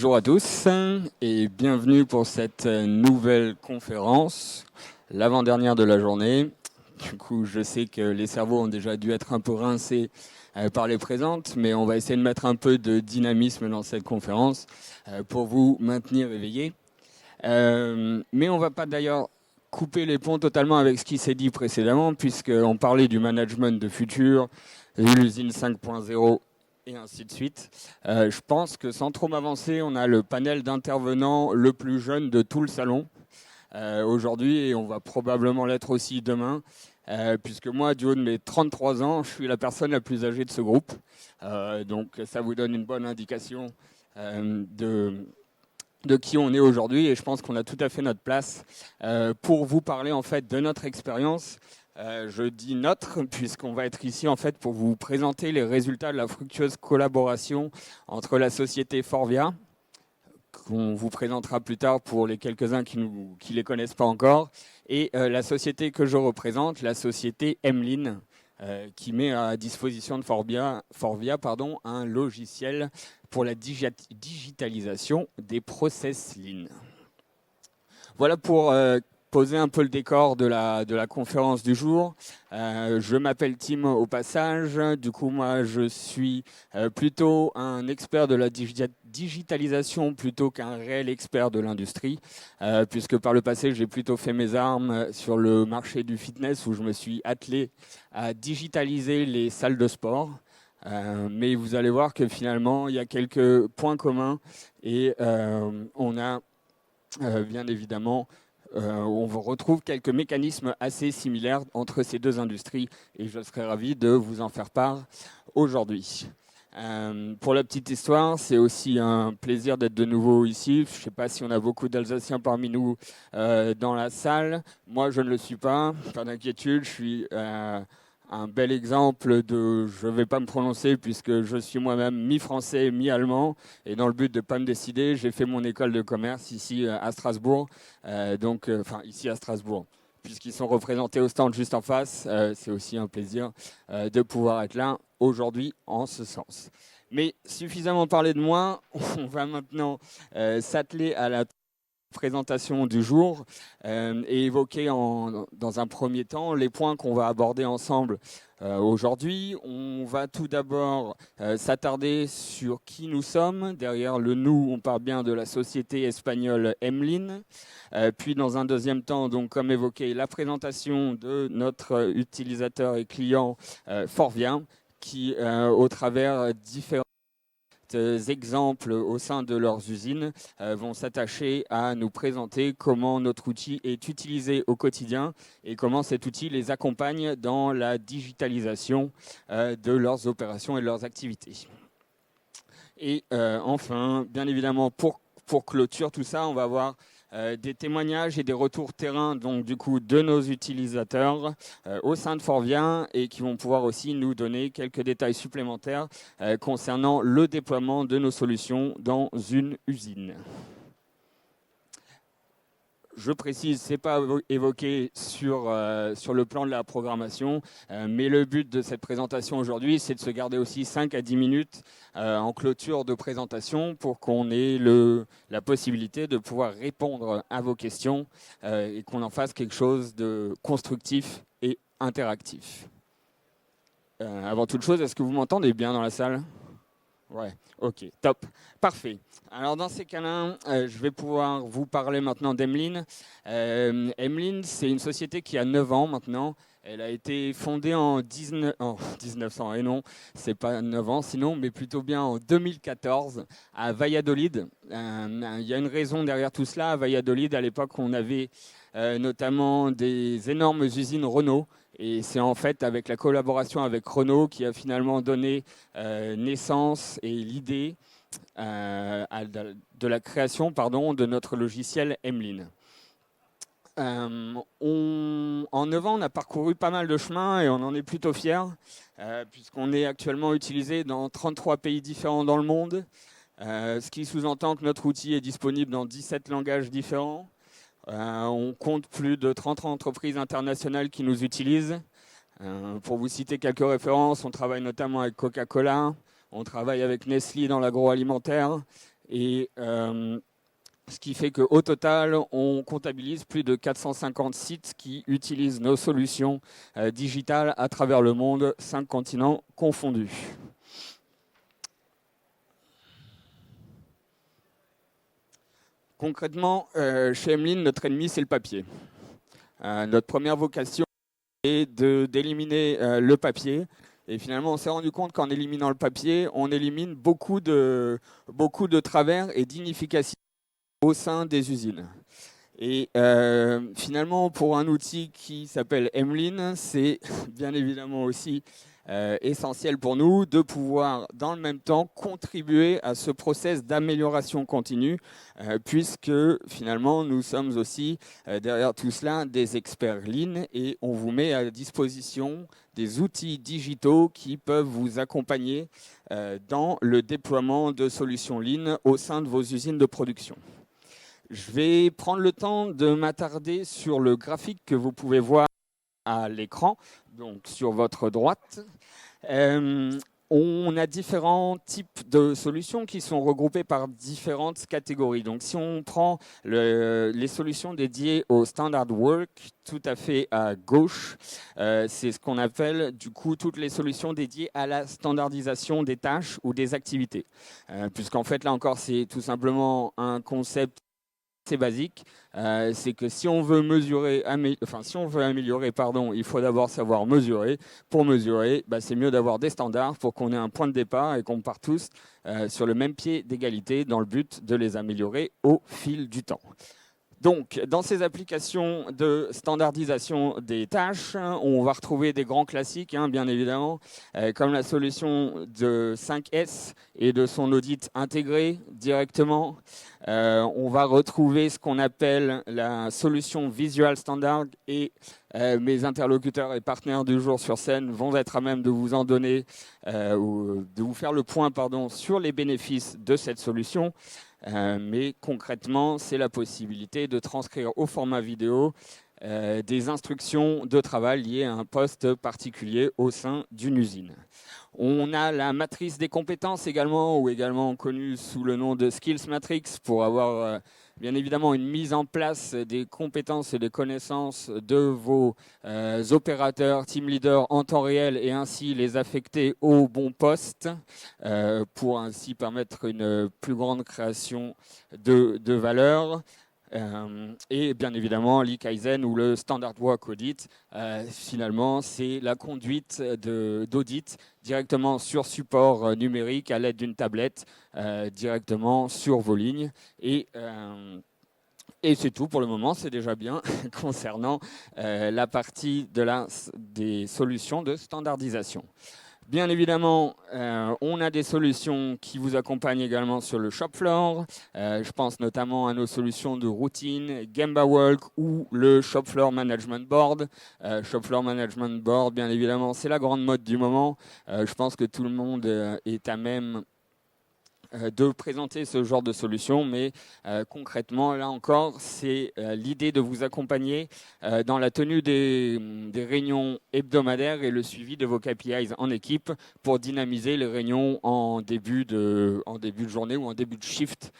Bonjour à tous et bienvenue pour cette nouvelle conférence, l'avant-dernière de la journée. Du coup, je sais que les cerveaux ont déjà dû être un peu rincés par les présentes, mais on va essayer de mettre un peu de dynamisme dans cette conférence pour vous maintenir éveillés. Mais on ne va pas d'ailleurs couper les ponts totalement avec ce qui s'est dit précédemment, puisqu'on parlait du management de futur, l'usine 5.0 et ainsi de suite. Je pense que sans trop m'avancer, on a le panel d'intervenants le plus jeune de tout le salon aujourd'hui, et on va probablement l'être aussi demain, puisque moi, du haut de mes 33 ans, je suis la personne la plus âgée de ce groupe. Donc ça vous donne une bonne indication de qui on est aujourd'hui, et je pense qu'on a tout à fait notre place pour vous parler en fait de notre expérience. Je dis notre, puisqu'on va être ici en fait pour vous présenter les résultats de la fructueuse collaboration entre la société Forvia, qu'on vous présentera plus tard pour les quelques-uns qui ne les connaissent pas encore, et la société que je représente, la société Emlyn, qui met à disposition de Forvia un logiciel pour la digitalisation des process lean. Voilà pour poser un peu le décor de la conférence du jour. Je m'appelle Tim au passage. Du coup, moi, je suis plutôt un expert de la digitalisation plutôt qu'un réel expert de l'industrie, puisque par le passé, j'ai plutôt fait mes armes sur le marché du fitness où je me suis attelé à digitaliser les salles de sport. Mais vous allez voir que finalement, il y a quelques points communs et on a bien évidemment on retrouve quelques mécanismes assez similaires entre ces deux industries et je serais ravi de vous en faire part aujourd'hui. Pour la petite histoire, c'est aussi un plaisir d'être de nouveau ici. Je ne sais pas si on a beaucoup d'Alsaciens parmi nous dans la salle. Moi, je ne le suis pas. Pas d'inquiétude, je suis un bel exemple de je ne vais pas me prononcer puisque je suis moi-même mi-français, mi-allemand. Et dans le but de ne pas me décider, j'ai fait mon école de commerce ici à Strasbourg. Ici à Strasbourg. Puisqu'ils sont représentés au stand juste en face, c'est aussi un plaisir de pouvoir être là aujourd'hui en ce sens. Mais suffisamment parlé de moi, on va maintenant s'atteler à la présentation du jour et évoquer dans un premier temps les points qu'on va aborder ensemble aujourd'hui. On va tout d'abord s'attarder sur qui nous sommes. Derrière le nous, on parle bien de la société espagnole Emlyn. Puis dans un deuxième temps, donc, comme évoqué, la présentation de notre utilisateur et client Forvia, qui au travers différents exemples au sein de leurs usines vont s'attacher à nous présenter comment notre outil est utilisé au quotidien et comment cet outil les accompagne dans la digitalisation de leurs opérations et de leurs activités. Et enfin, bien évidemment, pour clôture tout ça, on va voir des témoignages et des retours terrain donc du coup de nos utilisateurs au sein de Forvia et qui vont pouvoir aussi nous donner quelques détails supplémentaires concernant le déploiement de nos solutions dans une usine. Je précise, ce n'est pas évoqué sur le plan de la programmation, mais le but de cette présentation aujourd'hui, c'est de se garder aussi 5 à 10 minutes en clôture de présentation pour qu'on ait la possibilité de pouvoir répondre à vos questions et qu'on en fasse quelque chose de constructif et interactif. Avant toute chose, est-ce que vous m'entendez bien dans la salle ? Ouais, ok, top, parfait. Alors dans ces cas-là, je vais pouvoir vous parler maintenant d'Emlyn. Emlyn, c'est une société qui a 9 ans maintenant. Elle a été fondée en 1900, et non, c'est pas 9 ans sinon, mais plutôt bien en 2014 à Valladolid. Il y a une raison derrière tout cela. À Valladolid, à l'époque, on avait notamment des énormes usines Renault. Et c'est en fait avec la collaboration avec Renault qui a finalement donné naissance et l'idée de la création de notre logiciel Emlyn. En 9 ans, on a parcouru pas mal de chemins et on en est plutôt fiers, puisqu'on est actuellement utilisé dans 33 pays différents dans le monde, ce qui sous-entend que notre outil est disponible dans 17 langages différents. On compte plus de 30 entreprises internationales qui nous utilisent. Pour vous citer quelques références, on travaille notamment avec Coca-Cola, on travaille avec Nestlé dans l'agroalimentaire, Et ce qui fait qu'au total, on comptabilise plus de 450 sites qui utilisent nos solutions digitales à travers le monde, 5 continents confondus. Concrètement, chez Emeline, notre ennemi, c'est le papier. Notre première vocation est d'éliminer le papier. Et finalement, on s'est rendu compte qu'en éliminant le papier, on élimine beaucoup de travers et d'inefficacité au sein des usines. Et finalement, pour un outil qui s'appelle Emeline, c'est bien évidemment aussi essentiel pour nous de pouvoir, dans le même temps, contribuer à ce process d'amélioration continue, puisque finalement, nous sommes aussi, derrière tout cela, des experts Lean et on vous met à disposition des outils digitaux qui peuvent vous accompagner dans le déploiement de solutions Lean au sein de vos usines de production. Je vais prendre le temps de m'attarder sur le graphique que vous pouvez voir à l'écran, donc sur votre droite. On a différents types de solutions qui sont regroupées par différentes catégories. Donc si on prend les solutions dédiées au standard work, tout à fait à gauche, c'est ce qu'on appelle du coup toutes les solutions dédiées à la standardisation des tâches ou des activités. Puisqu'en fait là encore c'est tout simplement un concept assez basique, c'est que si on veut améliorer, il faut d'abord savoir mesurer. Pour mesurer, c'est mieux d'avoir des standards pour qu'on ait un point de départ et qu'on parte tous sur le même pied d'égalité dans le but de les améliorer au fil du temps. Donc, dans ces applications de standardisation des tâches, on va retrouver des grands classiques, bien évidemment, comme la solution de 5S et de son audit intégré directement. On va retrouver ce qu'on appelle la solution Visual Standard et mes interlocuteurs et partenaires du jour sur scène vont être à même de vous en donner, ou de vous faire le point sur les bénéfices de cette solution. Mais concrètement, c'est la possibilité de transcrire au format vidéo des instructions de travail liées à un poste particulier au sein d'une usine. On a la matrice des compétences également, ou également connue sous le nom de Skills Matrix, pour avoir bien évidemment une mise en place des compétences et des connaissances de vos opérateurs, team leaders en temps réel et ainsi les affecter au bon poste pour ainsi permettre une plus grande création de valeur. Et bien évidemment, l'e-Kaizen ou le Standard Work Audit, finalement, c'est la conduite d'audit directement sur support numérique à l'aide d'une tablette, directement sur vos lignes. Et c'est tout pour le moment, c'est déjà bien concernant la partie des solutions de standardisation. Bien évidemment, on a des solutions qui vous accompagnent également sur le shop floor. Je pense notamment à nos solutions de routine, Gemba Walk ou le Shop Floor Management Board. Shop Floor Management Board, bien évidemment, c'est la grande mode du moment. Je pense que tout le monde est à même de présenter ce genre de solution, mais concrètement, là encore, c'est l'idée de vous accompagner dans la tenue des réunions hebdomadaires et le suivi de vos KPIs en équipe pour dynamiser les réunions en début de journée ou en début de shift.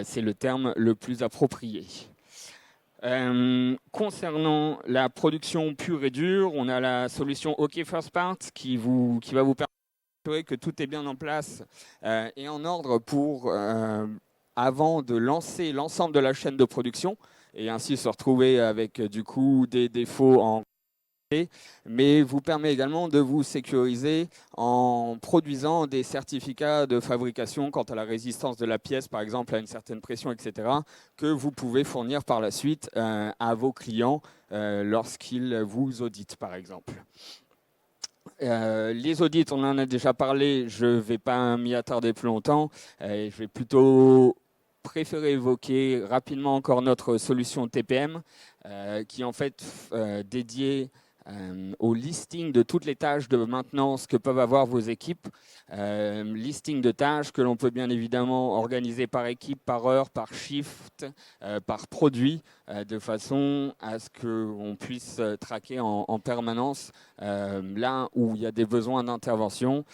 C'est le terme le plus approprié. Concernant la production pure et dure, on a la solution OK First Part qui va vous permettre que tout est bien en place et en ordre pour, avant de lancer l'ensemble de la chaîne de production et ainsi se retrouver avec du coup des défauts en mais vous permet également de vous sécuriser en produisant des certificats de fabrication quant à la résistance de la pièce, par exemple à une certaine pression, etc., que vous pouvez fournir par la suite à vos clients lorsqu'ils vous auditent, par exemple. Les audits, on en a déjà parlé, je ne vais pas m'y attarder plus longtemps. Je vais plutôt préférer évoquer rapidement encore notre solution TPM, qui est en fait dédiée au listing de toutes les tâches de maintenance que peuvent avoir vos équipes. Listing de tâches que l'on peut bien évidemment organiser par équipe, par heure, par shift, par produit, de façon à ce qu'on puisse traquer en permanence là où il y a des besoins d'intervention.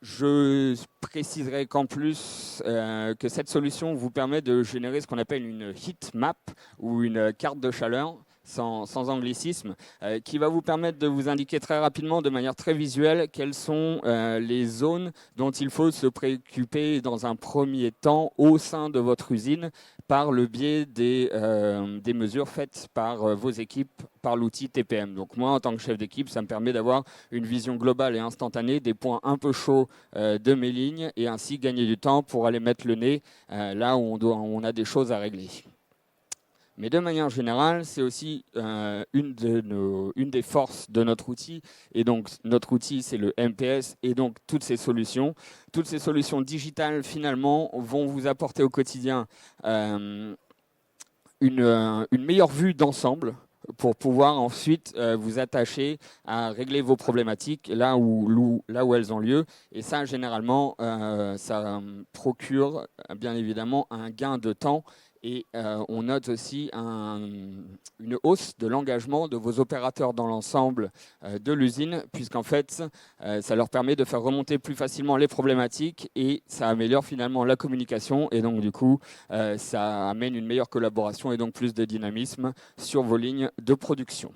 Je préciserai qu'en plus, que cette solution vous permet de générer ce qu'on appelle une heat map ou une carte de chaleur, sans anglicisme, qui va vous permettre de vous indiquer très rapidement, de manière très visuelle, quelles sont les zones dont il faut se préoccuper dans un premier temps au sein de votre usine par le biais des mesures faites par vos équipes, par l'outil TPM. Donc moi, en tant que chef d'équipe, ça me permet d'avoir une vision globale et instantanée des points un peu chauds de mes lignes et ainsi gagner du temps pour aller mettre le nez là où on a des choses à régler. Mais de manière générale, c'est aussi une des forces de notre outil. Et donc, notre outil, c'est le MPS et donc toutes ces solutions. Toutes ces solutions digitales, finalement, vont vous apporter au quotidien une meilleure vue d'ensemble pour pouvoir ensuite vous attacher à régler vos problématiques là où elles ont lieu. Et ça, généralement, ça procure bien évidemment un gain de temps. Et on note aussi une hausse de l'engagement de vos opérateurs dans l'ensemble de l'usine, puisqu'en fait, ça leur permet de faire remonter plus facilement les problématiques et ça améliore finalement la communication. Et donc, du coup, ça amène une meilleure collaboration et donc plus de dynamisme sur vos lignes de production.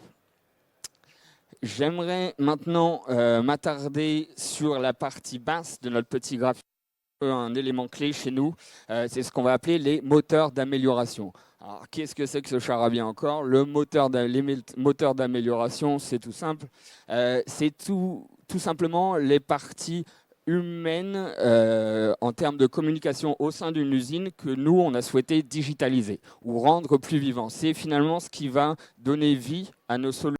J'aimerais maintenant m'attarder sur la partie basse de notre petit graphique. Un élément clé chez nous, c'est ce qu'on va appeler les moteurs d'amélioration. Alors, qu'est-ce que c'est que ce charabia encore? Les moteurs d'amélioration, c'est tout simple. C'est tout simplement les parties humaines en termes de communication au sein d'une usine que nous, on a souhaité digitaliser ou rendre plus vivant. C'est finalement ce qui va donner vie à nos solutions.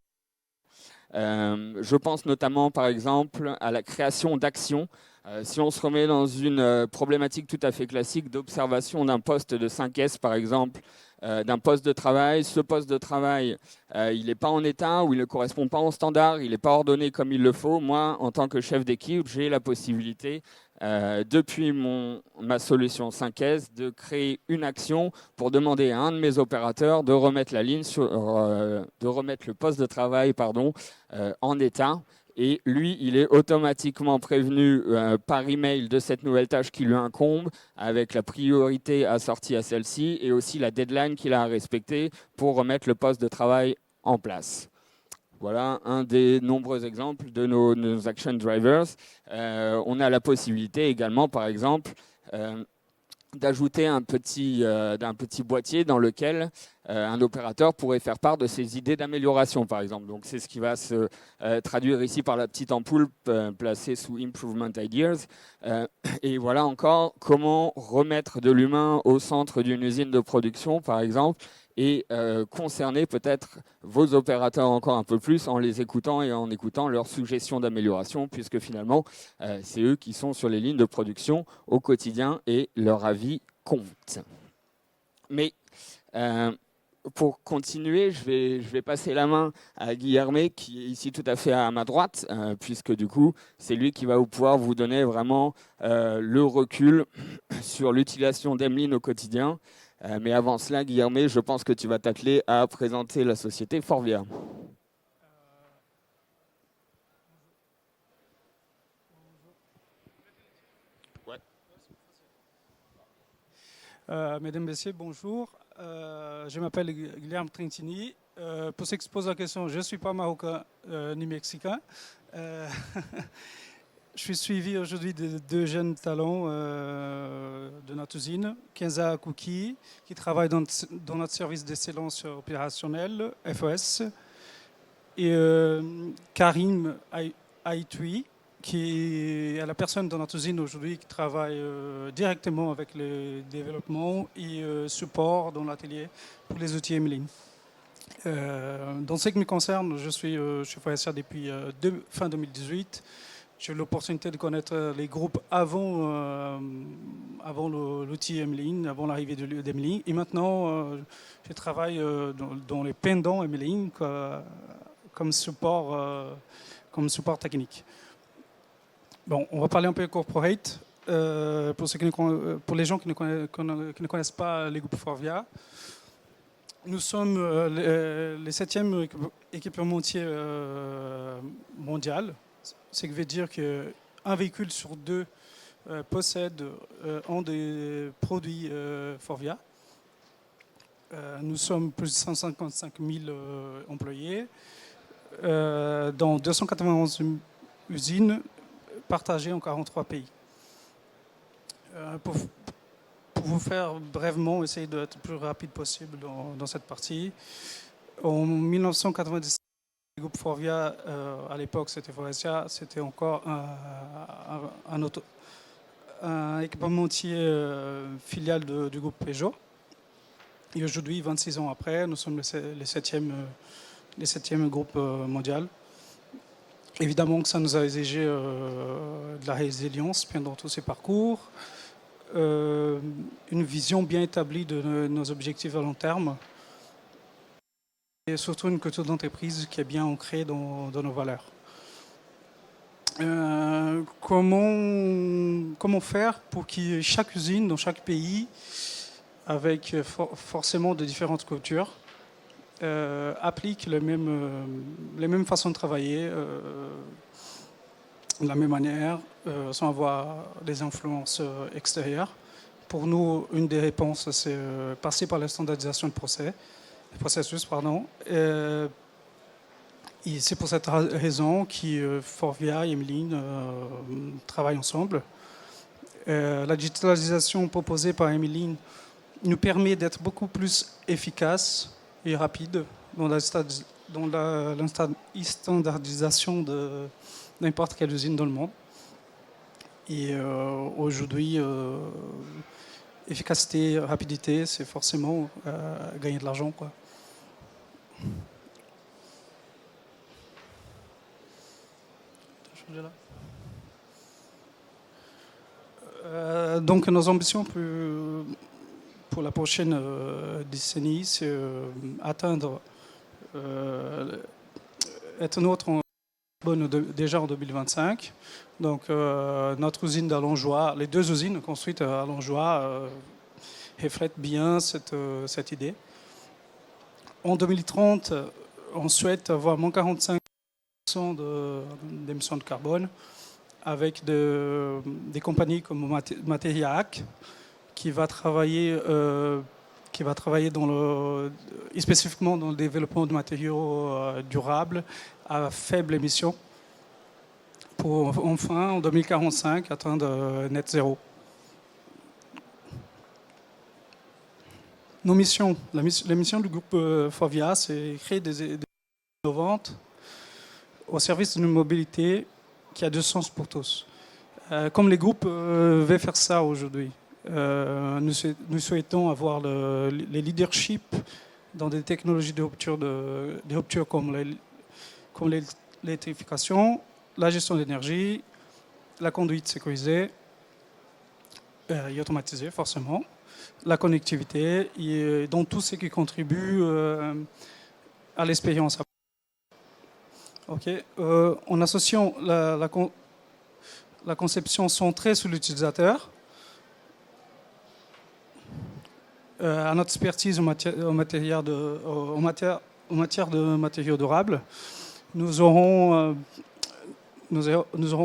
Je pense notamment, par exemple, à la création d'actions. Si on se remet dans une problématique tout à fait classique d'observation d'un poste de 5S, par exemple, d'un poste de travail, ce poste de travail, il n'est pas en état ou il ne correspond pas aux standards, il n'est pas ordonné comme il le faut. Moi, en tant que chef d'équipe, j'ai la possibilité, depuis ma solution 5S, de créer une action pour demander à un de mes opérateurs de remettre de remettre le poste de travail, en état. Et lui, il est automatiquement prévenu par email de cette nouvelle tâche qui lui incombe, avec la priorité assortie à celle-ci et aussi la deadline qu'il a à respecter pour remettre le poste de travail en place. Voilà un des nombreux exemples de nos action drivers. On a la possibilité également, par exemple, d'ajouter un petit boîtier dans lequel un opérateur pourrait faire part de ses idées d'amélioration, par exemple. Donc, c'est ce qui va se traduire ici par la petite ampoule placée sous Improvement Ideas. Et voilà encore comment remettre de l'humain au centre d'une usine de production, par exemple, et concerner peut-être vos opérateurs encore un peu plus en les écoutant et en écoutant leurs suggestions d'amélioration, puisque finalement, c'est eux qui sont sur les lignes de production au quotidien et leur avis compte. Mais pour continuer, je vais passer la main à Guillermet, qui est ici tout à fait à ma droite, puisque du coup, c'est lui qui va pouvoir vous donner vraiment le recul sur l'utilisation d'Emeline au quotidien. Mais avant cela, Guillermet, je pense que tu vas t'atteler à présenter la société Forvia. Ouais. Mesdames, Messieurs, bonjour. Je m'appelle Guilherme Trentini. Pour ceux qui se posent la question, je ne suis pas marocain ni mexicain. Je suis suivi aujourd'hui de deux jeunes talents de notre usine, Kenza Kouki, qui travaille dans notre service d'excellence opérationnelle, FOS, et Karim Aitoui, qui est la personne dans notre usine aujourd'hui qui travaille directement avec le développement et support dans l'atelier pour les outils Emeline. Dans ce qui me concerne, je suis FOSR depuis fin 2018. J'ai eu l'opportunité de connaître les groupes avant l'outil Emeline, avant l'arrivée d'Emeline. Et maintenant, je travaille dans les pendants Emeline comme support technique. Bon, on va parler un peu corporate. Pour les gens qui ne connaissent pas les groupes Forvia, nous sommes les 7e équipementier mondial. Ce qui veut dire que un véhicule sur deux possède un des produits Forvia. Nous sommes plus de 155 000 employés dans 291 usines partagées en 43 pays. Pour vous faire brièvement, essayer d'être le plus rapide possible dans cette partie. En 1997, le groupe Forvia, à l'époque c'était Faurecia, c'était encore un équipementier filiale du groupe Peugeot. Et aujourd'hui, 26 ans après, nous sommes le septième groupe mondial. Évidemment que ça nous a exigé de la résilience pendant tous ces parcours, une vision bien établie de nos objectifs à long terme et surtout une culture d'entreprise qui est bien ancrée dans nos valeurs. Comment faire pour que chaque usine dans chaque pays, avec forcément de différentes cultures, applique les mêmes façons de travailler de la même manière, sans avoir des influences extérieures. Pour nous, une des réponses, c'est passer par la standardisation de processus. Et c'est pour cette raison que Forvia et Emeline travaillent ensemble. La digitalisation proposée par Emeline nous permet d'être beaucoup plus efficace et rapide dans la standardisation de n'importe quelle usine dans le monde. Et aujourd'hui, efficacité, rapidité, c'est forcément gagner de l'argent, quoi. Donc nos ambitions pour la prochaine décennie, c'est atteindre, être neutre en carbone déjà en 2025. Donc notre usine d'Allongeois, les deux usines construites à Allongeois reflètent bien cette idée. En 2030, on souhaite avoir moins 45% d'émissions de carbone avec des compagnies comme Materiac qui va travailler spécifiquement dans le développement de matériaux durables à faible émission pour enfin en 2045 atteindre net zéro. Nos missions, la mission du groupe Forvia, c'est créer des innovantes au service d'une mobilité qui a du sens pour tous. Comme les groupes veulent faire ça aujourd'hui, nous souhaitons avoir les leaderships dans des technologies de rupture comme l'électrification, la gestion d'énergie, la conduite sécurisée et automatisée forcément, la connectivité et dans tout ce qui contribue à l'expérience. Okay. En associant la conception centrée sur l'utilisateur à notre expertise en matière de matériaux durables, nous ferons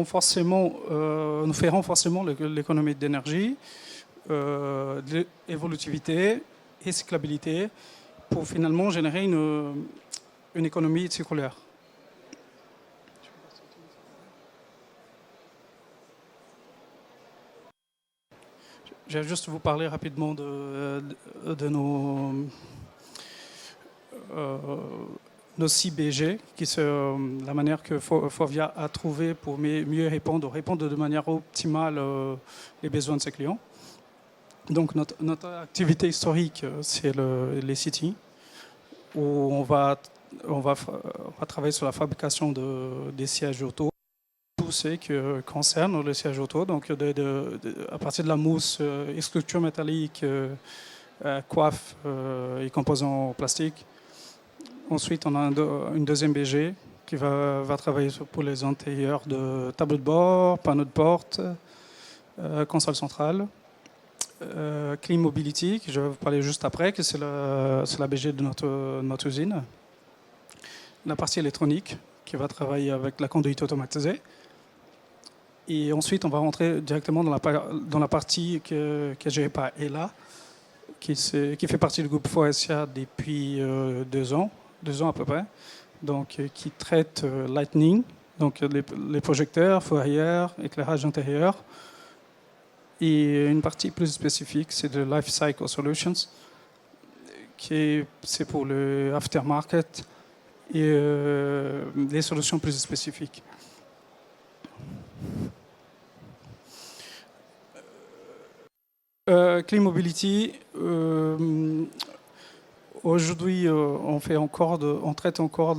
forcément l'économie d'énergie, de l'évolutivité et cyclabilité pour finalement générer une économie circulaire. Je vais juste vous parler rapidement de nos 6 BG, qui sont la manière que Forvia a trouvé pour mieux répondre de manière optimale les besoins de ses clients. Donc notre activité historique, c'est les cities, où on va travailler sur la fabrication des sièges auto. Tout ce qui concerne le siège auto, donc à partir de la mousse, structure métallique, coiffe et composants plastiques. Ensuite, on a une deuxième BG qui va travailler pour les intérieurs de tableau de bord, panneaux de porte, console centrale, Clean Mobility, que je vais vous parler juste après, que c'est la BG de notre usine. La partie électronique, qui va travailler avec la conduite automatisée. Et ensuite, on va rentrer directement dans la partie que est gérée par Ella, qui fait partie du groupe Forestia depuis 2 ans à peu près, donc qui traite Lightning, donc les projecteurs, feux arrière, éclairage intérieur. Et une partie plus spécifique, c'est de Life Cycle Solutions, c'est pour le aftermarket et les solutions plus spécifiques. Clean Mobility, aujourd'hui on traite encore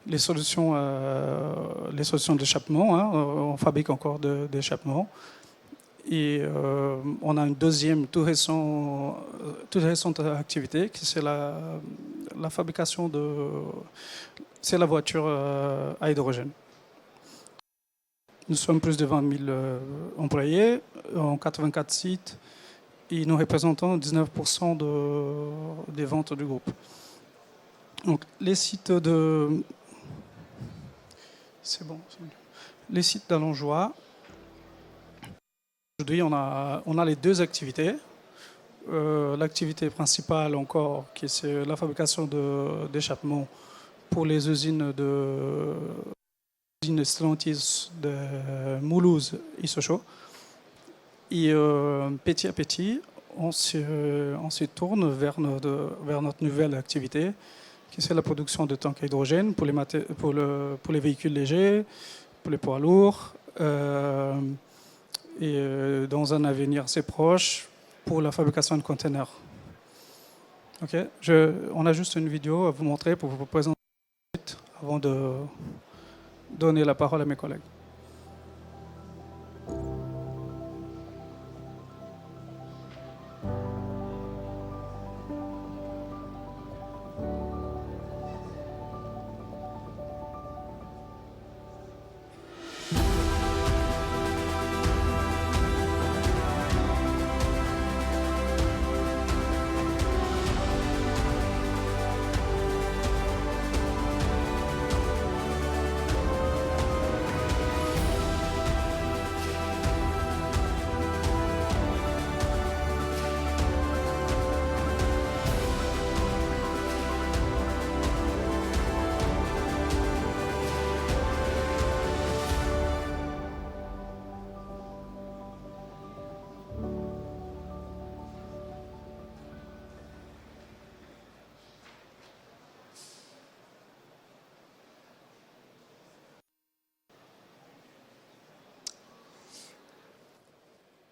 les solutions d'échappement, hein, on fabrique encore d'échappement. Et on a une deuxième toute récente activité, qui c'est la fabrication c'est la voiture à hydrogène. Nous sommes plus de 20 000 employés en 84 sites et nous représentons 19% des ventes du groupe. Donc les sites les sites d'Allongeois. Aujourd'hui, on a les 2 activités. L'activité principale encore, qui c'est la fabrication d'échappements pour les usines Stellantis de Mulhouse et Sochaux. Et petit à petit, on se tourne vers notre nouvelle activité, qui c'est la production de tanks à hydrogène pour les véhicules légers, pour les poids lourds, et dans un avenir assez proche, pour la fabrication de containers. Okay. On a juste une vidéo à vous montrer pour vous présenter avant de donner la parole à mes collègues.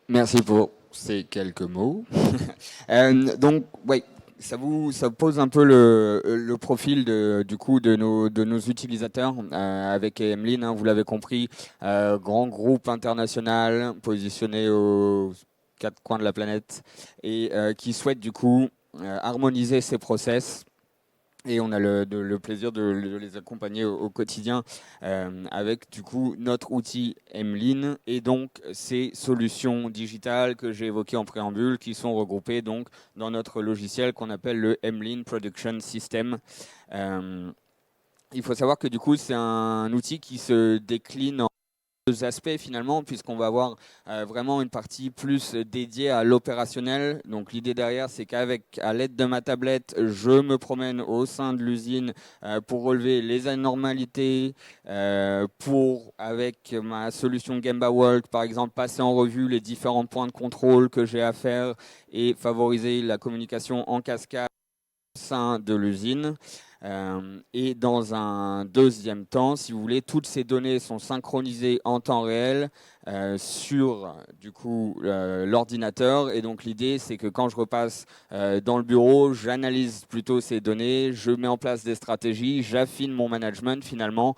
Merci pour ces quelques mots. Donc, ouais, ça pose un peu le profil de nos utilisateurs avec Emeline, hein, vous l'avez compris, grand groupe international positionné aux 4 coins de la planète et qui souhaite du coup harmoniser ses process. Et on a le plaisir de les accompagner au quotidien avec du coup notre outil Emeline et donc ces solutions digitales que j'ai évoquées en préambule qui sont regroupées donc dans notre logiciel qu'on appelle le Emeline Production System. Il faut savoir que du coup c'est un outil qui se décline en 2 aspects finalement, puisqu'on va avoir vraiment une partie plus dédiée à l'opérationnel. Donc l'idée derrière, c'est qu'à l'aide de ma tablette, je me promène au sein de l'usine pour relever les anormalités, avec ma solution Gemba Walk, par exemple, passer en revue les différents points de contrôle que j'ai à faire et favoriser la communication en cascade au sein de l'usine. Et dans un deuxième temps, si vous voulez, toutes ces données sont synchronisées en temps réel sur du coup l'ordinateur. Et donc l'idée, c'est que quand je repasse dans le bureau, j'analyse plutôt ces données, je mets en place des stratégies, j'affine mon management finalement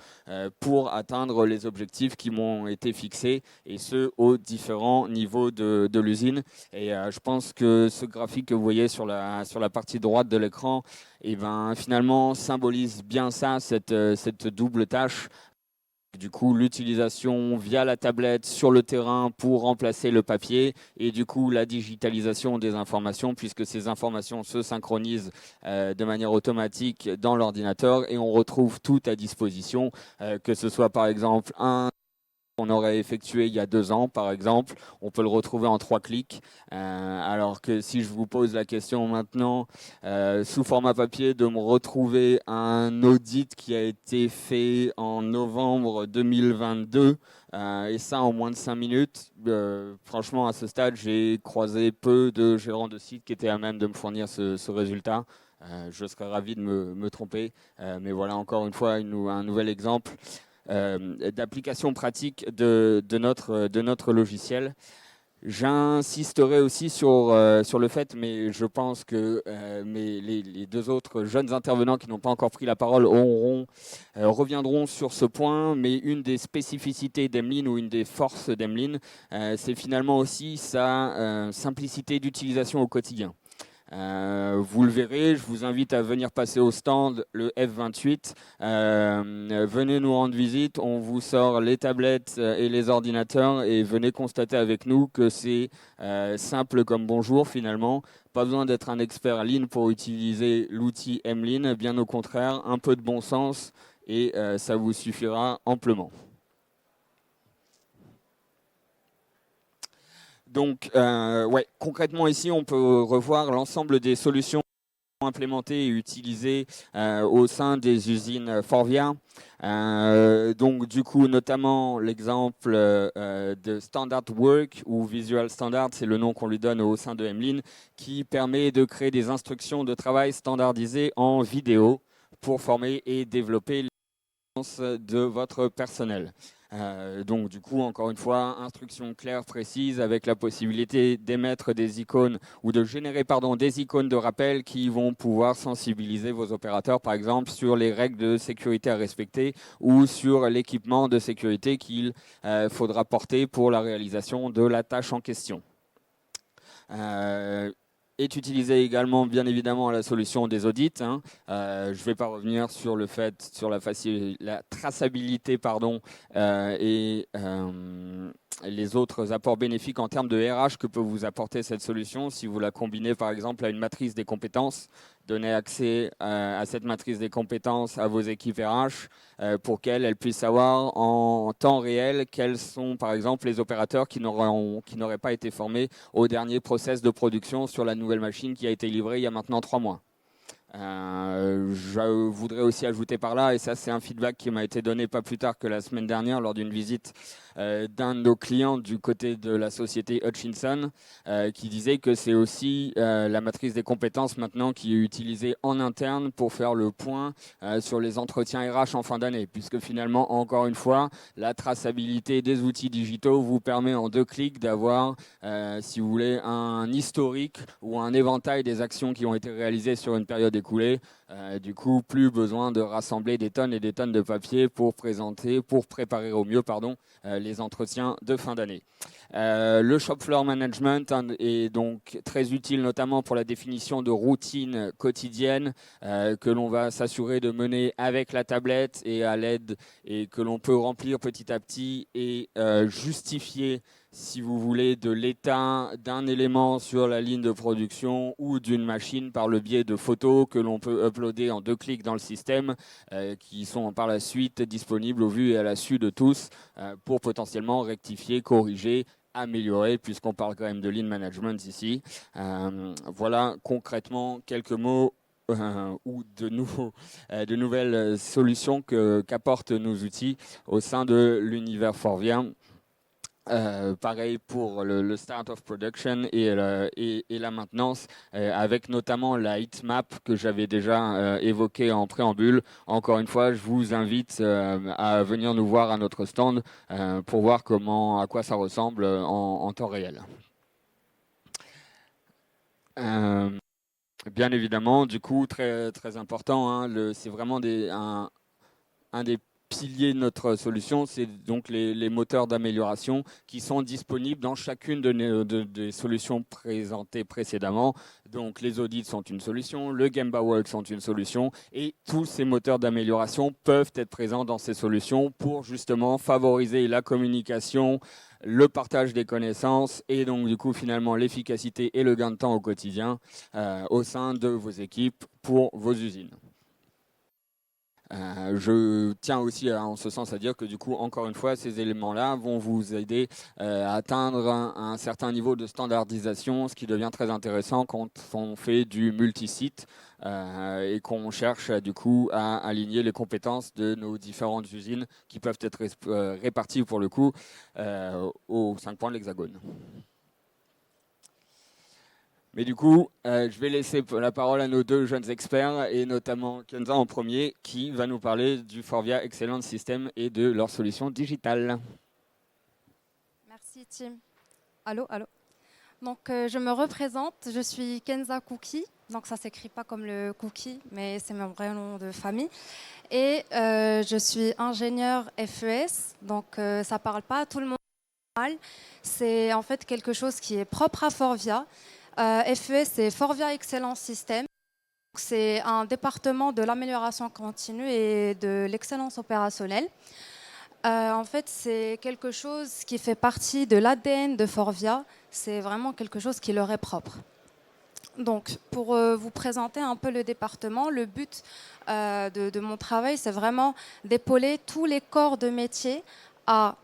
pour atteindre les objectifs qui m'ont été fixés, et ce aux différents niveaux de l'usine. Et je pense que ce graphique que vous voyez sur la partie droite de l'écran, et ben finalement symbolise bien ça, cette double tâche. Du coup, l'utilisation via la tablette sur le terrain pour remplacer le papier et du coup la digitalisation des informations, puisque ces informations se synchronisent de manière automatique dans l'ordinateur et on retrouve tout à disposition, que ce soit par exemple un on aurait effectué il y a 2 ans, par exemple, on peut le retrouver en 3 clics. Alors que si je vous pose la question maintenant, sous format papier, de me retrouver un audit qui a été fait en novembre 2022, et ça en moins de 5 minutes, franchement, à ce stade, j'ai croisé peu de gérants de sites qui étaient à même de me fournir ce résultat. Je serais ravi de me tromper, mais voilà encore une fois un nouvel exemple d'application pratique de notre logiciel. J'insisterai aussi sur le fait, mais je pense que les 2 autres jeunes intervenants qui n'ont pas encore pris la parole reviendront sur ce point, mais une des spécificités d'Emlyn ou une des forces d'Emlyn, c'est finalement aussi sa simplicité d'utilisation au quotidien. Vous le verrez, je vous invite à venir passer au stand, le F28. Venez nous rendre visite, on vous sort les tablettes et les ordinateurs et venez constater avec nous que c'est simple comme bonjour finalement. Pas besoin d'être un expert Lean pour utiliser l'outil Mlean, bien au contraire, un peu de bon sens et ça vous suffira amplement. Donc, concrètement ici, on peut revoir l'ensemble des solutions implémentées et utilisées au sein des usines Forvia. Donc, du coup, notamment l'exemple de Standard Work ou Visual Standard, c'est le nom qu'on lui donne au sein de Mlean, qui permet de créer des instructions de travail standardisées en vidéo pour former et développer les compétences de votre personnel. Donc du coup, encore une fois, instructions claires, précises, avec la possibilité d'émettre des icônes ou de générer des icônes de rappel qui vont pouvoir sensibiliser vos opérateurs, par exemple, sur les règles de sécurité à respecter ou sur l'équipement de sécurité qu'il faudra porter pour la réalisation de la tâche en question. Est utilisé également, bien évidemment, la solution des audits. Je ne vais pas revenir sur le fait, sur la traçabilité, et les autres apports bénéfiques en termes de RH que peut vous apporter cette solution si vous la combinez, par exemple, à une matrice des compétences. Donner accès à cette matrice des compétences à vos équipes RH pour qu'elles puissent savoir en temps réel quels sont, par exemple, les opérateurs qui n'auraient pas été formés au dernier process de production sur la nouvelle machine qui a été livrée il y a maintenant 3 mois. Je voudrais aussi ajouter par là, et ça c'est un feedback qui m'a été donné pas plus tard que la semaine dernière lors d'une visite d'un de nos clients du côté de la société Hutchinson, qui disait que c'est aussi la matrice des compétences maintenant qui est utilisée en interne pour faire le point sur les entretiens RH en fin d'année, puisque finalement, encore une fois, la traçabilité des outils digitaux vous permet en 2 clics d'avoir, si vous voulez, un historique ou un éventail des actions qui ont été réalisées sur une période écoulée. Du coup, plus besoin de rassembler des tonnes et des tonnes de papier pour préparer au mieux les entretiens de fin d'année. Le shop floor management est donc très utile, notamment pour la définition de routines quotidiennes que l'on va s'assurer de mener avec la tablette et à l'aide, et que l'on peut remplir petit à petit et justifier, si vous voulez, de l'état d'un élément sur la ligne de production ou d'une machine par le biais de photos que l'on peut uploader en 2 clics dans le système, qui sont par la suite disponibles au vu et à la su de tous pour potentiellement rectifier, corriger, améliorer, puisqu'on parle quand même de lean management ici. Voilà concrètement quelques mots ou de nouvelles solutions qu'apportent nos outils au sein de l'univers Forvia. Pareil pour le start of production et la maintenance, avec notamment la heatmap que j'avais déjà évoquée en préambule. Encore une fois, je vous invite à venir nous voir à notre stand pour voir à quoi ça ressemble en temps réel. Bien évidemment, du coup, très, très important, c'est vraiment un des piliers de notre solution, c'est donc les moteurs d'amélioration qui sont disponibles dans chacune des solutions présentées précédemment. Donc les audits sont une solution, le Gemba Works sont une solution, et tous ces moteurs d'amélioration peuvent être présents dans ces solutions pour justement favoriser la communication, le partage des connaissances et donc du coup finalement l'efficacité et le gain de temps au quotidien au sein de vos équipes pour vos usines. Je tiens aussi en ce sens à dire que du coup, encore une fois, ces éléments-là vont vous aider à atteindre un certain niveau de standardisation, ce qui devient très intéressant quand on fait du multisite et qu'on cherche du coup à aligner les compétences de nos différentes usines qui peuvent être réparties pour le coup aux 5 points de l'Hexagone. Mais du coup, je vais laisser la parole à nos deux jeunes experts, et notamment Kenza en premier, qui va nous parler du Forvia Excellence System et de leurs solutions digitales. Merci Tim. Allô, allô. Donc je me représente, je suis Kenza Cookie. Donc ça s'écrit pas comme le cookie, mais c'est mon vrai nom de famille. Et je suis ingénieure FES. Donc ça parle pas à tout le monde. C'est en fait quelque chose qui est propre à Forvia. FES, c'est Forvia Excellence System. C'est un département de l'amélioration continue et de l'excellence opérationnelle. En fait, c'est quelque chose qui fait partie de l'ADN de Forvia. C'est vraiment quelque chose qui leur est propre. Donc, pour vous présenter un peu le département, le but de mon travail, c'est vraiment d'épauler tous les corps de métier à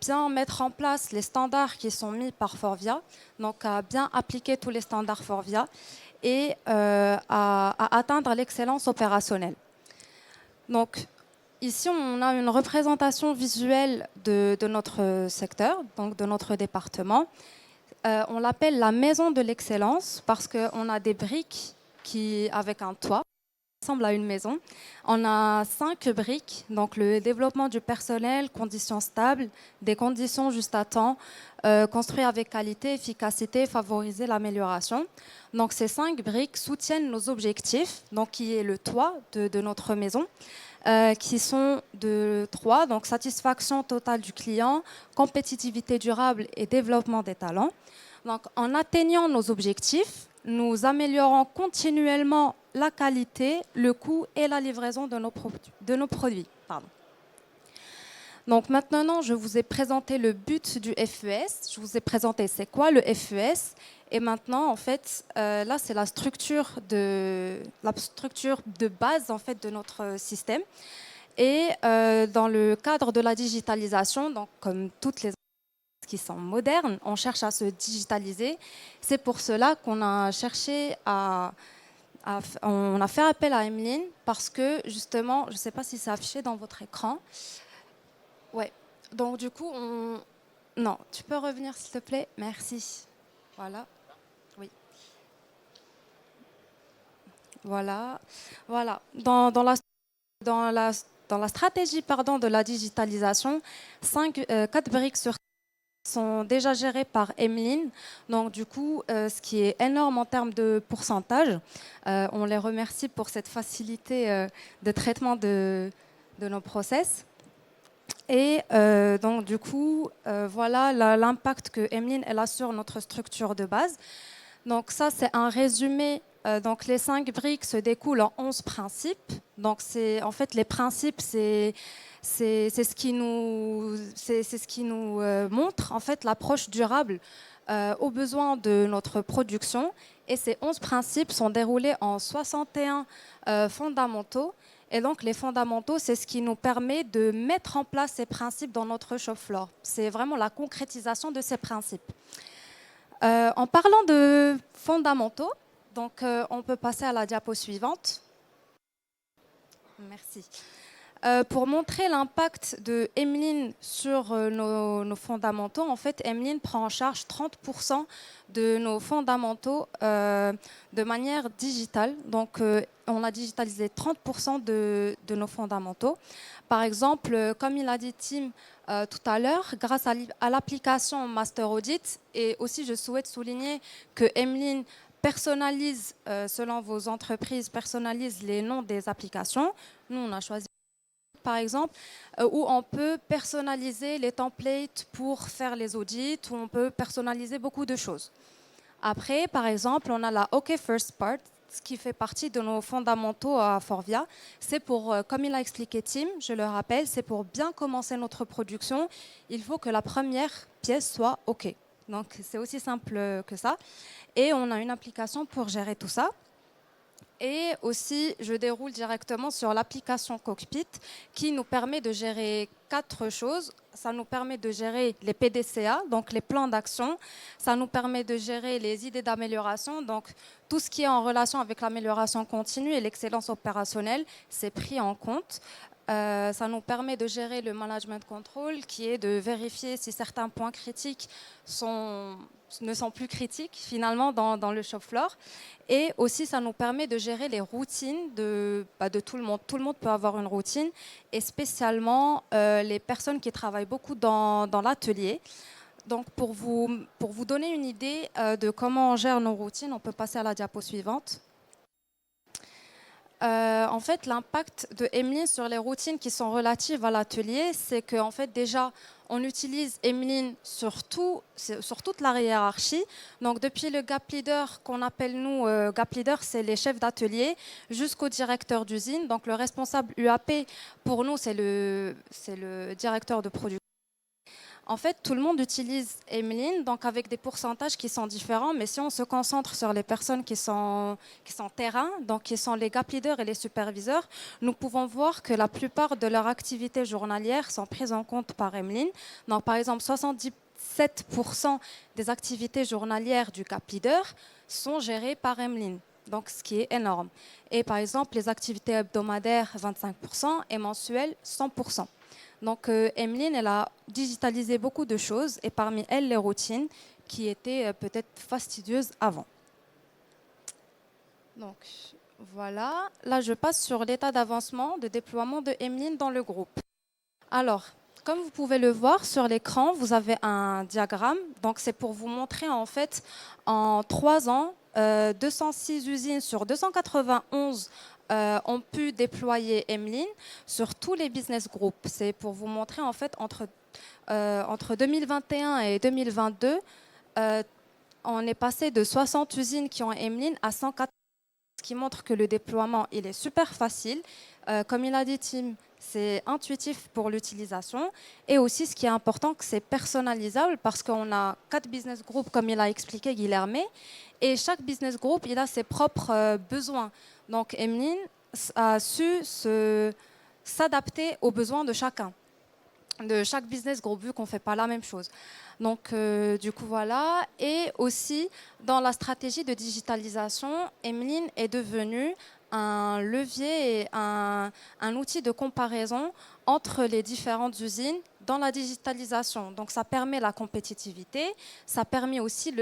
bien mettre en place les standards qui sont mis par Forvia, donc à bien appliquer tous les standards Forvia et à atteindre l'excellence opérationnelle. Donc, ici, on a une représentation visuelle de notre secteur, donc de notre département. On l'appelle la maison de l'excellence parce qu'on a des briques avec un toit qui ressemble à une maison. On a 5 briques, donc le développement du personnel, conditions stables, des conditions juste à temps, construire avec qualité, efficacité, favoriser l'amélioration. Donc ces 5 briques soutiennent nos objectifs, donc qui est le toit de notre maison. Qui sont de 3, donc satisfaction totale du client, compétitivité durable et développement des talents. Donc, en atteignant nos objectifs, nous améliorons continuellement la qualité, le coût et la livraison de nos produits. Pardon. Donc maintenant, je vous ai présenté le but du FES. Je vous ai présenté c'est quoi le FES. Et maintenant, en fait, là, c'est la structure de base en fait, de notre système. Et dans le cadre de la digitalisation, donc comme toutes les entreprises qui sont modernes, on cherche à se digitaliser. C'est pour cela qu'on a cherché on a fait appel à Emeline parce que justement, je ne sais pas si c'est affiché dans votre écran. Ouais. Donc du coup, non, tu peux revenir s'il te plaît. Merci. Voilà. Oui. Voilà. Voilà. Dans la stratégie de la digitalisation, 4 briques sur sont déjà gérées par Emeline. Donc du coup, ce qui est énorme en termes de pourcentage. On les remercie pour cette facilité de traitement de nos process. Et donc du coup, voilà l'impact que Emeline elle a sur notre structure de base. Donc ça, c'est un résumé. Donc les 5 briques se découlent en 11 principes. Donc en fait les principes, c'est ce qui nous montre en fait l'approche durable aux besoins de notre production. Et ces 11 principes sont déroulés en 61 fondamentaux. Et donc les fondamentaux, c'est ce qui nous permet de mettre en place ces principes dans notre shop floor. C'est vraiment la concrétisation de ces principes. En parlant de fondamentaux, donc on peut passer à la diapo suivante. Merci. Pour montrer l'impact de Emeline sur nos fondamentaux, en fait, Emeline prend en charge 30% de nos fondamentaux de manière digitale. Donc, on a digitalisé 30% de nos fondamentaux. Par exemple, comme il a dit Tim tout à l'heure, grâce à l'application Master Audit, et aussi je souhaite souligner que Emeline personnalise, selon vos entreprises, personnalise les noms des applications. Nous, on a choisi par exemple, où on peut personnaliser les templates pour faire les audits, où on peut personnaliser beaucoup de choses. Après, par exemple, on a la OK First Part, ce qui fait partie de nos fondamentaux à Forvia. C'est pour, comme il a expliqué Tim, je le rappelle, c'est pour bien commencer notre production, il faut que la première pièce soit OK. Donc, c'est aussi simple que ça. Et on a une application pour gérer tout ça. Et aussi, je déroule directement sur l'application Cockpit qui nous permet de gérer 4 choses. Ça nous permet de gérer les PDCA, donc les plans d'action. Ça nous permet de gérer les idées d'amélioration. Donc, tout ce qui est en relation avec l'amélioration continue et l'excellence opérationnelle, c'est pris en compte. Ça nous permet de gérer le management control, qui est de vérifier si certains points critiques ne sont plus critiques finalement dans le shop floor. Et aussi, ça nous permet de gérer les routines de tout le monde. Tout le monde peut avoir une routine, et spécialement les personnes qui travaillent beaucoup dans l'atelier. Donc, pour vous donner une idée de comment on gère nos routines, on peut passer à la diapo suivante. En fait, l'impact de Emeline sur les routines qui sont relatives à l'atelier, c'est qu'en fait, déjà, on utilise Emeline sur toute la hiérarchie. Donc, depuis le gap leader qu'on appelle nous, gap leader, c'est les chefs d'atelier, jusqu'au directeur d'usine. Donc, le responsable UAP, pour nous, c'est le directeur de production. En fait, tout le monde utilise Emeline, donc avec des pourcentages qui sont différents, mais si on se concentre sur les personnes qui sont terrain, donc qui sont les gap leaders et les superviseurs, nous pouvons voir que la plupart de leurs activités journalières sont prises en compte par Emeline. Donc, par exemple, 77% des activités journalières du gap leader sont gérées par Emeline. Donc, ce qui est énorme. Et par exemple, les activités hebdomadaires, 25%, et mensuelles, 100%. Donc, Emeline, elle a digitalisé beaucoup de choses, et parmi elles, les routines qui étaient peut-être fastidieuses avant. Donc, voilà. Là, je passe sur l'état d'avancement de déploiement de Emeline dans le groupe. Alors, comme vous pouvez le voir sur l'écran, vous avez un diagramme. Donc, c'est pour vous montrer, en fait, en 3 ans, 206 usines sur 291 ont pu déployer Emeline sur tous les business groups. C'est pour vous montrer, en fait, entre 2021 et 2022, on est passé de 60 usines qui ont Emeline à 104, ce qui montre que le déploiement, il est super facile. Comme il a dit Tim, c'est intuitif pour l'utilisation. Et aussi, ce qui est important, que c'est personnalisable parce qu'on a 4 business groups, comme il a expliqué Guilherme. Et chaque business group, il a ses propres besoins. Donc, Emeline a su s'adapter aux besoins de chacun, de chaque business group, vu qu'on ne fait pas la même chose. Donc, du coup, voilà. Et aussi, dans la stratégie de digitalisation, Emeline est devenue un levier et un outil de comparaison entre les différentes usines dans la digitalisation. Donc, ça permet la compétitivité, ça permet aussi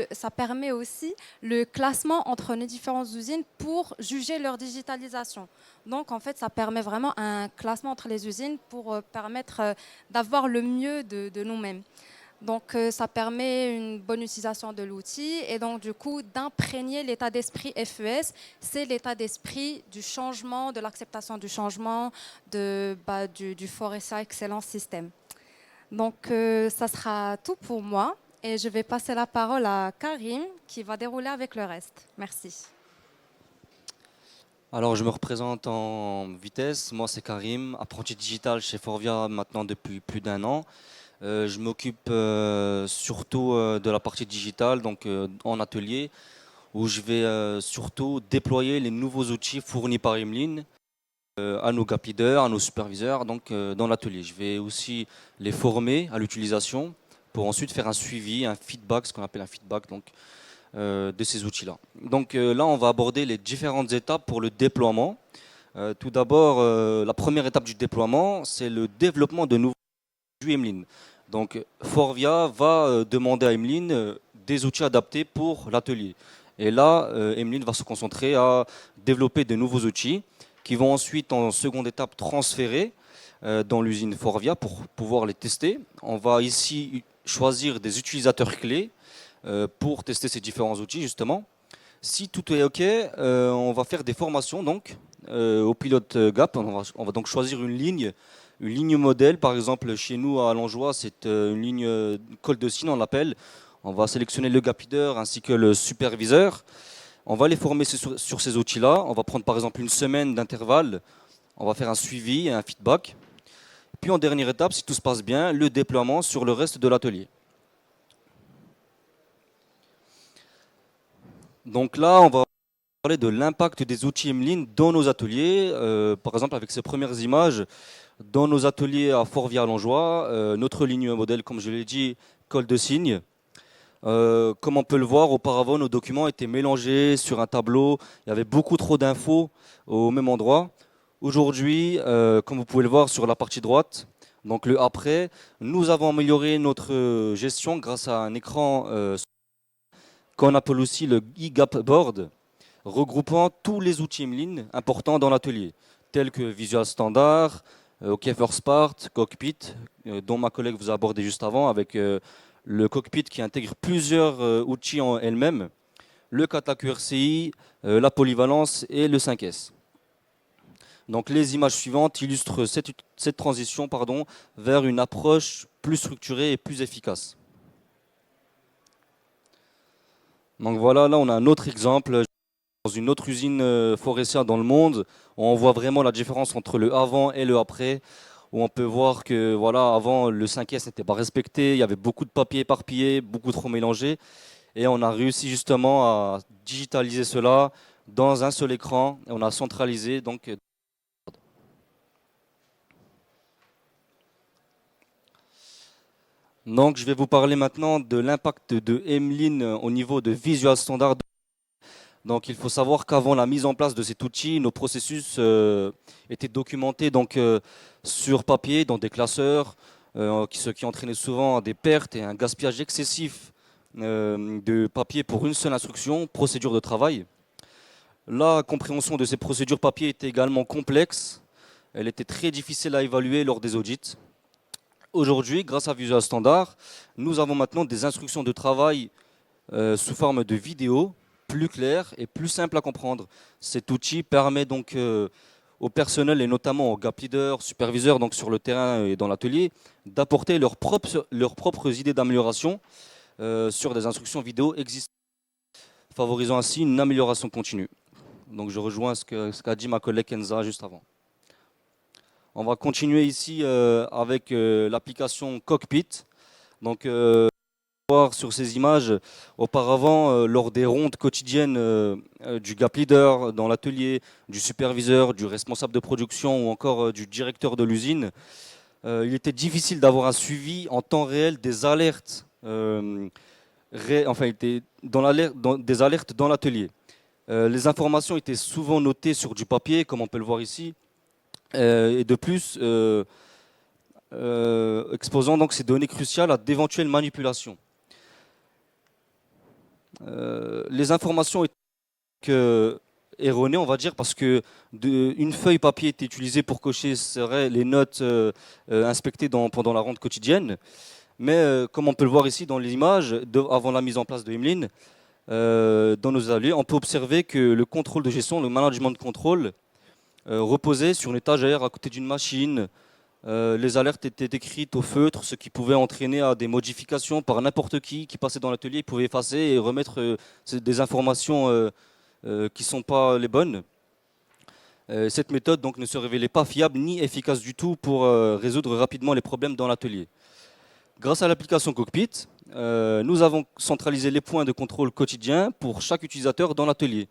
le classement entre les différentes usines pour juger leur digitalisation. Donc, en fait, ça permet vraiment un classement entre les usines pour permettre d'avoir le mieux de nous-mêmes. Donc, ça permet une bonne utilisation de l'outil et donc, du coup, d'imprégner l'état d'esprit FES. C'est l'état d'esprit du changement, de l'acceptation du changement, du Foresta Excellence System. Donc, ça sera tout pour moi et je vais passer la parole à Karim qui va dérouler avec le reste. Merci. Alors, je me représente en vitesse. Moi, c'est Karim, apprenti digital chez Forvia maintenant depuis plus d'1 an. Je m'occupe surtout de la partie digitale, donc en atelier, où je vais surtout déployer les nouveaux outils fournis par Emeline à nos gap leaders, à nos superviseurs, donc dans l'atelier. Je vais aussi les former à l'utilisation pour ensuite faire un suivi, un feedback, ce qu'on appelle un feedback donc, de ces outils-là. Donc là, on va aborder les différentes étapes pour le déploiement. Tout d'abord, la première étape du déploiement, c'est le développement de nouveaux outils Emeline. Donc Forvia va demander à Emeline des outils adaptés pour l'atelier. Et là, Emeline va se concentrer à développer de nouveaux outils qui vont ensuite, en seconde étape, transférer dans l'usine Forvia pour pouvoir les tester. On va ici choisir des utilisateurs clés pour tester ces différents outils, justement. Si tout est OK, on va faire des formations donc, au pilote GAP. On va donc choisir une ligne modèle. Par exemple, chez nous, à Langeois, c'est une ligne col de Cygne, on l'appelle. On va sélectionner le gap leader ainsi que le superviseur. On va les former sur ces outils-là. On va prendre par exemple une semaine d'intervalle. On va faire un suivi et un feedback. Puis en dernière étape, si tout se passe bien, le déploiement sur le reste de l'atelier. Donc là, on va parler de l'impact des outils Emeline dans nos ateliers. Par exemple, avec ces premières images, dans nos ateliers à Fort-Viard-Langeois, notre ligne modèle, comme je l'ai dit, col de cygne. Comme on peut le voir, auparavant, nos documents étaient mélangés sur un tableau. Il y avait beaucoup trop d'infos au même endroit. Aujourd'hui, comme vous pouvez le voir sur la partie droite, donc le après, nous avons amélioré notre gestion grâce à un écran qu'on appelle aussi le e-gap board, regroupant tous les outils Emeline importants dans l'atelier, tels que Visual Standard, OK First Part, Cockpit, dont ma collègue vous a abordé juste avant, avec le Cockpit qui intègre plusieurs outils en elle-même, le Kata QRCI, la polyvalence et le 5S. Donc les images suivantes illustrent cette transition vers une approche plus structurée et plus efficace. Donc voilà, là on a un autre exemple dans une autre usine forestière dans le monde. On voit vraiment la différence entre le avant et le après, où on peut voir que voilà, avant le 5S n'était pas respecté, il y avait beaucoup de papier éparpillé, beaucoup trop mélangé, et on a réussi justement à digitaliser cela dans un seul écran, et on a centralisé donc. Donc, je vais vous parler maintenant de l'impact de Emeline au niveau de Visual Standard. Donc, il faut savoir qu'avant la mise en place de cet outil, nos processus étaient documentés sur papier, dans des classeurs, ce qui entraînait souvent des pertes et un gaspillage excessif de papier pour une seule instruction, procédure de travail. La compréhension de ces procédures papier était également complexe. Elle était très difficile à évaluer lors des audits. Aujourd'hui, grâce à Visual Standard, nous avons maintenant des instructions de travail sous forme de vidéo, plus claires et plus simples à comprendre. Cet outil permet donc au personnel et notamment aux gap leaders, superviseurs donc sur le terrain et dans l'atelier, d'apporter leurs propres idées d'amélioration sur des instructions vidéo existantes, favorisant ainsi une amélioration continue. Donc je rejoins ce qu'a dit ma collègue Kenza juste avant. On va continuer ici avec l'application Cockpit. Donc, voir sur ces images, auparavant, lors des rondes quotidiennes du gap leader dans l'atelier, du superviseur, du responsable de production ou encore du directeur de l'usine, il était difficile d'avoir un suivi en temps réel des alertes, des alertes dans l'atelier. Les informations étaient souvent notées sur du papier, comme on peut le voir ici. Et de plus, exposant donc ces données cruciales à d'éventuelles manipulations. Les informations étaient erronées, on va dire, parce que une feuille papier était utilisée pour cocher les notes inspectées pendant la ronde quotidienne. Mais comme on peut le voir ici dans les images, avant la mise en place de Emeline, dans nos ateliers, on peut observer que le contrôle de gestion, le management de contrôle, reposait sur une étagère à côté d'une machine. Les alertes étaient écrites au feutre, ce qui pouvait entraîner à des modifications par n'importe qui passait dans l'atelier, pouvait effacer et remettre des informations qui ne sont pas les bonnes. Cette méthode donc, ne se révélait pas fiable ni efficace du tout pour résoudre rapidement les problèmes dans l'atelier. Grâce à l'application Cockpit, nous avons centralisé les points de contrôle quotidiens pour chaque utilisateur dans l'atelier.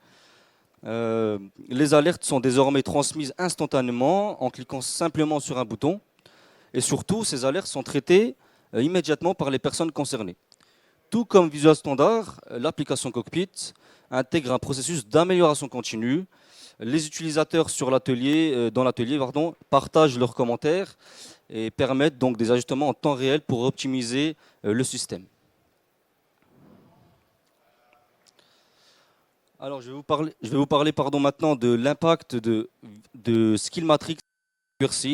Les alertes sont désormais transmises instantanément en cliquant simplement sur un bouton. Et surtout, ces alertes sont traitées immédiatement par les personnes concernées. Tout comme Visual Standard, l'application Cockpit intègre un processus d'amélioration continue. Les utilisateurs dans l'atelier partagent leurs commentaires et permettent donc des ajustements en temps réel pour optimiser le système. Alors, je vais vous parler maintenant de l'impact de Skillmatrix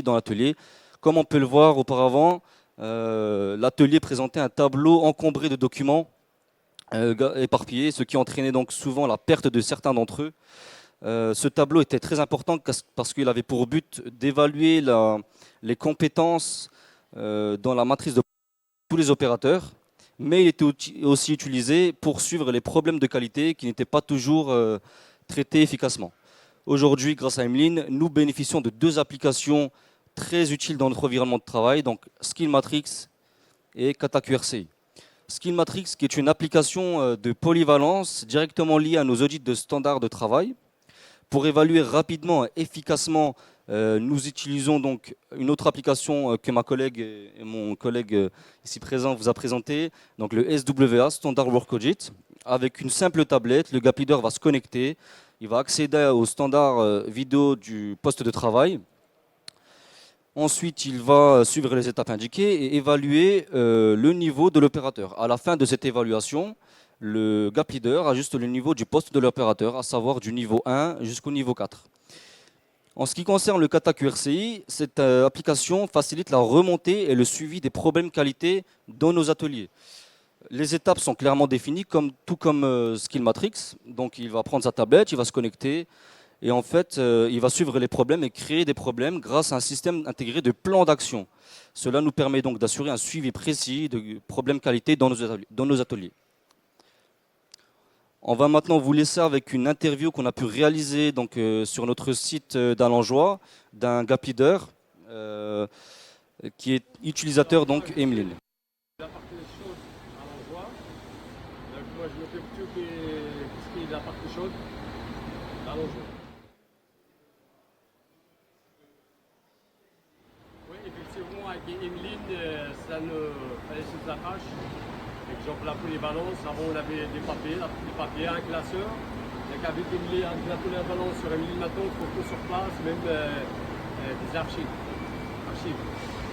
dans l'atelier. Comme on peut le voir auparavant, l'atelier présentait un tableau encombré de documents éparpillés, ce qui entraînait donc souvent la perte de certains d'entre eux. Ce tableau était très important parce qu'il avait pour but d'évaluer les compétences dans la matrice de tous les opérateurs. Mais il était aussi utilisé pour suivre les problèmes de qualité qui n'étaient pas toujours traités efficacement. Aujourd'hui, grâce à Emeline, nous bénéficions de deux applications très utiles dans notre environnement de travail, donc Skillmatrix et Kata QRCI. Skillmatrix, qui est une application de polyvalence directement liée à nos audits de standards de travail. Pour évaluer rapidement et efficacement, nous utilisons donc une autre application que ma collègue et mon collègue ici présent vous a présenté, donc le SWA, Standard Work Audit. Avec une simple tablette, le gap leader va se connecter, il va accéder au standard vidéo du poste de travail. Ensuite, il va suivre les étapes indiquées et évaluer le niveau de l'opérateur. À la fin de cette évaluation, le gap leader ajuste le niveau du poste de l'opérateur, à savoir du niveau 1 jusqu'au niveau 4. En ce qui concerne le kata QRCI, cette application facilite la remontée et le suivi des problèmes qualité dans nos ateliers. Les étapes sont clairement définies, tout comme Skillmatrix. Donc il va prendre sa tablette, il va se connecter et en fait il va suivre les problèmes et créer des problèmes grâce à un système intégré de plans d'action. Cela nous permet donc d'assurer un suivi précis de problèmes qualité dans nos ateliers. On va maintenant vous laisser avec une interview qu'on a pu réaliser donc, sur notre site d'Alangeois d'un gap leader qui est utilisateur donc Emeline. La partie chaude à l'endroit. Donc moi je m'occupe de tout ce qui est de la partie chaude à l'endroit. Oui, effectivement, avec Emeline, ça nous fallait se la tâche. Exemple, la polyvalence, avant on avait des papiers, un classeur. Donc avec Emeline, la polyvalence sur Emeline maintenant, il faut tout sur place, même des archives.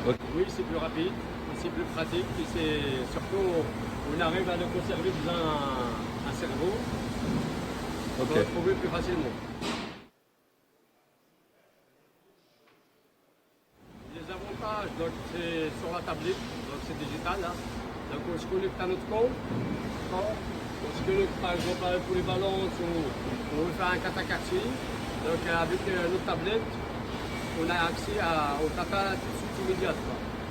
Okay. Oui, c'est plus rapide. C'est plus pratique et c'est surtout on arrive à le conserver dans un cerveau. On peut le trouver plus facilement. Les avantages, donc c'est sur la tablette, donc c'est digital là. Donc on se connecte à notre compte. On se connecte par exemple pour les balances ou on veut faire un kata quartier. Donc avec notre tablette, on a accès au kata tout de suite immédiat.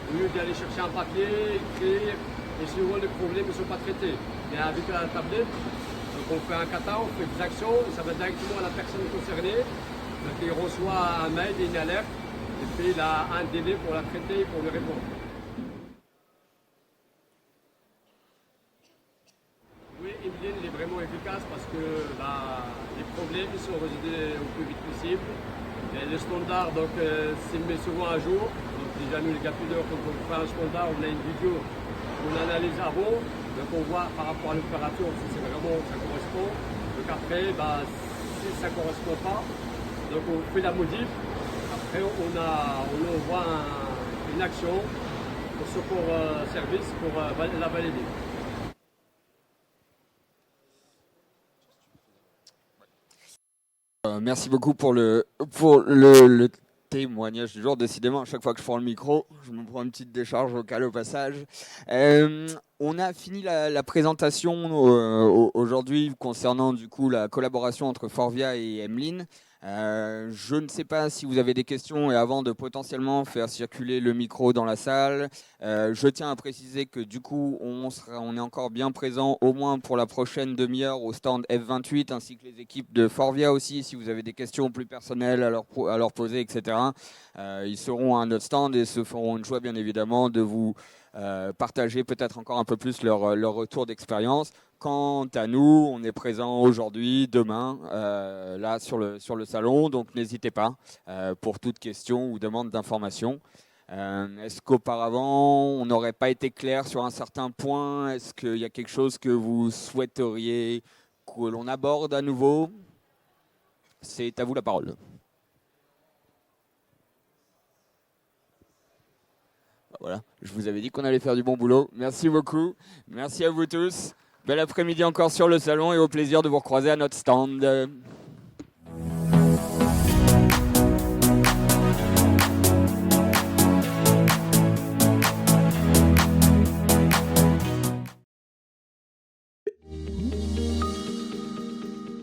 Au lieu d'aller chercher un papier, écrire, et souvent les problèmes ne sont pas traités. Et avec la tablette, donc on fait un kata, on fait des actions, et ça va directement à la personne concernée. Donc il reçoit un mail et une alerte, et puis il a un délai pour la traiter et pour lui répondre. Oui, Emeline est vraiment efficace parce que les problèmes sont résolus au plus vite possible. Et le standard, donc, c'est mis souvent à jour. Déjà, nous, les gap leaders, quand on fait un standard, on a une vidéo qu'on analyse avant. Donc, on voit par rapport à l'opérateur si c'est vraiment ça correspond. Donc, après, si ça ne correspond pas, donc on fait la modif. Après, on envoie une action au secours service pour la valider. Merci beaucoup pour le témoignage du jour. Décidément, à chaque fois que je prends le micro, je me prends une petite décharge vocale au passage. On a fini la présentation aujourd'hui concernant du coup la collaboration entre Forvia et Emeline. Je ne sais pas si vous avez des questions et avant de potentiellement faire circuler le micro dans la salle, je tiens à préciser que du coup on est encore bien présent au moins pour la prochaine demi-heure au stand F28 ainsi que les équipes de Forvia aussi. Si vous avez des questions plus personnelles à leur poser, etc. Ils seront à notre stand et se feront une joie bien évidemment de vous partager peut-être encore un peu plus leur retour d'expérience. Quant à nous, on est présent aujourd'hui, demain, là sur le salon, donc n'hésitez pas pour toute question ou demande d'information. Est-ce qu'auparavant, on n'aurait pas été clair sur un certain point? Est-ce qu'il y a quelque chose que vous souhaiteriez que l'on aborde à nouveau? C'est à vous la parole. Voilà, je vous avais dit qu'on allait faire du bon boulot. Merci beaucoup. Merci à vous tous. Bel après-midi encore sur le salon et au plaisir de vous recroiser à notre stand.